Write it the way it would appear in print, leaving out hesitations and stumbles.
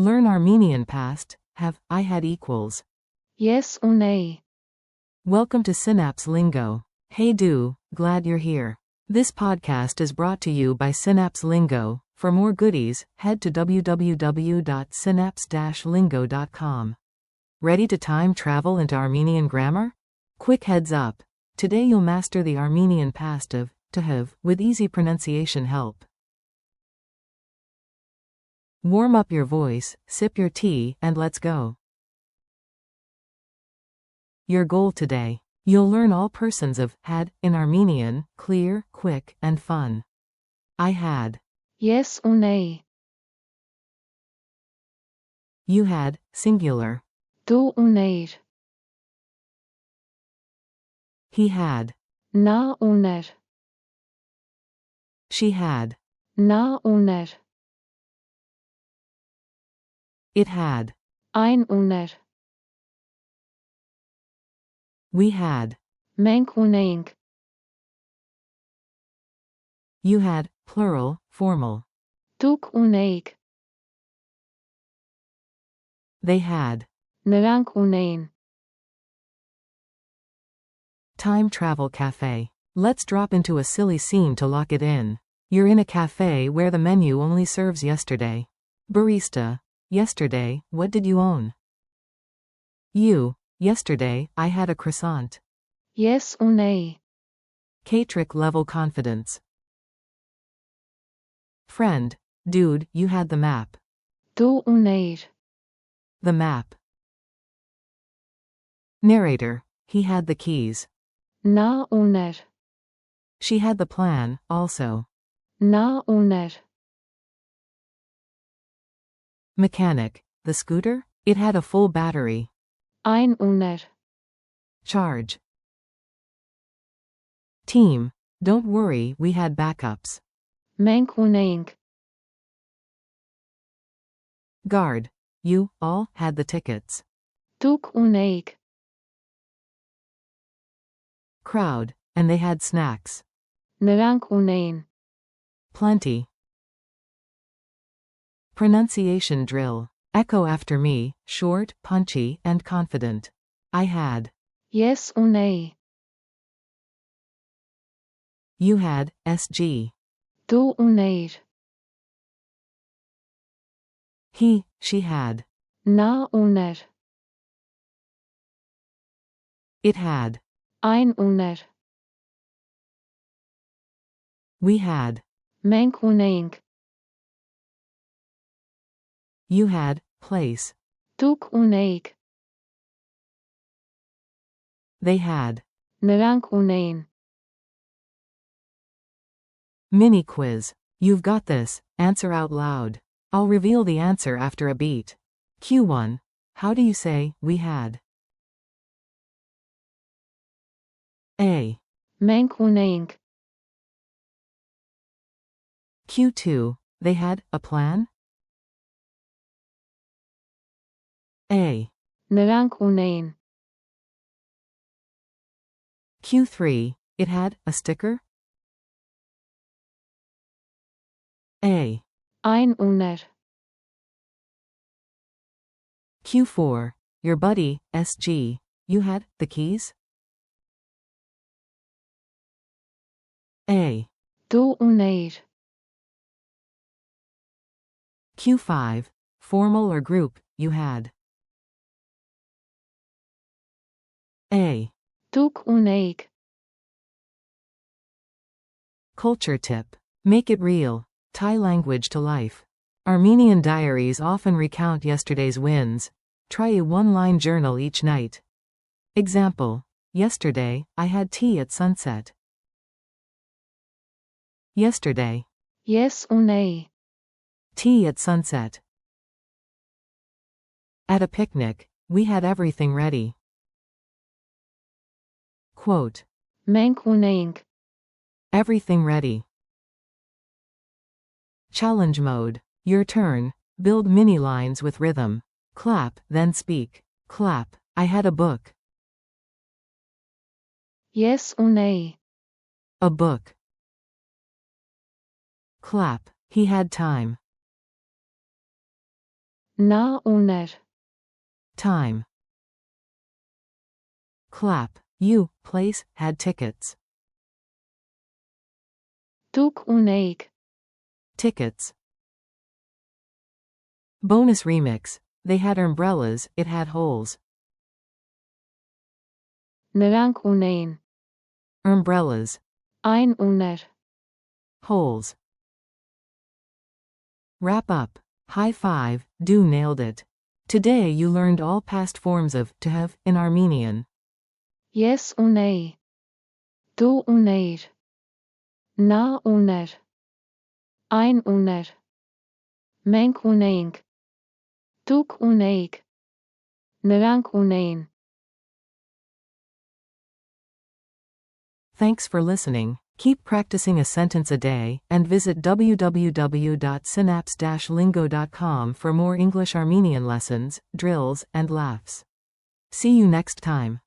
Learn Armenian past, have, I had equals. Yes, ունեի. Welcome to Ch.6 Lingo. Hey do, glad you're here. This podcast is brought to you by Ch.6 Lingo. For more goodies, head to www.ch6-lingo.com. Ready to time travel into Armenian grammar? Quick heads up. Today you'll master the Armenian past of to have with easy pronunciation help. Warm up your voice, sip your tea, and let's go. Your goal today. You'll learn all persons of had in Armenian, clear, quick, and fun. I had. Yes, ունեի. You had, singular. Դու ունեիր. He had. Նա ուներ. She had. Նա ուներ. It had. Այն ուներ. We had. Մենք ունեինք. You had, plural, formal. Դուք ունեիք. They had. Նրանք ունեին. Time travel cafe. Let's drop into a silly scene to lock it in. You're in a cafe where the menu only serves yesterday. Barista. Yesterday, what did you own? You. Yesterday, I had a croissant. Ես ունեի. Catric level confidence. Friend. Dude, you had the map. Դու ունեիր. The map. Narrator. He had the keys. Նա ուներ. She had the plan, also. Նա ուներ. Mechanic. The scooter? It had a full battery. Այն ուներ. Charge. Team. Don't worry, we had backups. Մենք ունեինք. Guard. You, all, had the tickets. Դուք ունեիք. Crowd. And they had snacks. Նրանք ունեին. Plenty. Pronunciation drill. Echo after me, short, punchy, and confident. I had. Ես ունեի. You had, SG. Դու ունեիր. He, she had. Նա ուներ. It had. Այն ուներ. We had. Մենք ունեինք. You had, place. Դուք ունեիք. They had. Նրանք ունեին. Mini quiz. You've got this, answer out loud. I'll reveal the answer after a beat. Q1. How do you say, we had? A. Մենք ունեինք. Q2. They had, a plan? A. Նրանք ունեին. Q3. It had, a sticker? A. Այն ուներ. Q4. Your buddy, SG. You had, the keys? A. Դու ունեիր. Q5. Formal or group, you had. A. Դուք ունեիք. Culture tip. Make it real. Tie language to life. Armenian diaries often recount yesterday's wins. Try a one-line journal each night. Example. Yesterday, I had tea at sunset. Yesterday. Ես ունեի. Tea at sunset. At a picnic, we had everything ready. Quote. Մենք ունեինք. Everything ready. Challenge mode. Your turn. Build mini lines with rhythm. Clap, then speak. Clap. I had a book. Ես ունեի. A book. Clap. He had time. Na uner. Time. Clap. You, place, had tickets. Duk uneik. Tickets. Bonus remix. They had umbrellas, it had holes. Նրանք ունեին. Umbrellas. Այն ուներ. Holes. Wrap up. High five, do nailed it. Today you learned all past forms of to have in Armenian. Ես ունեի. Դու ունեիր. Նա ուներ. Այն ուներ. Մենք ունեինք. Դուք ունեիք. Նրանք ունեին. Thanks for listening. Keep practicing a sentence a day, and visit www.synapse-lingo.com for more English Armenian lessons, drills, and laughs. See you next time.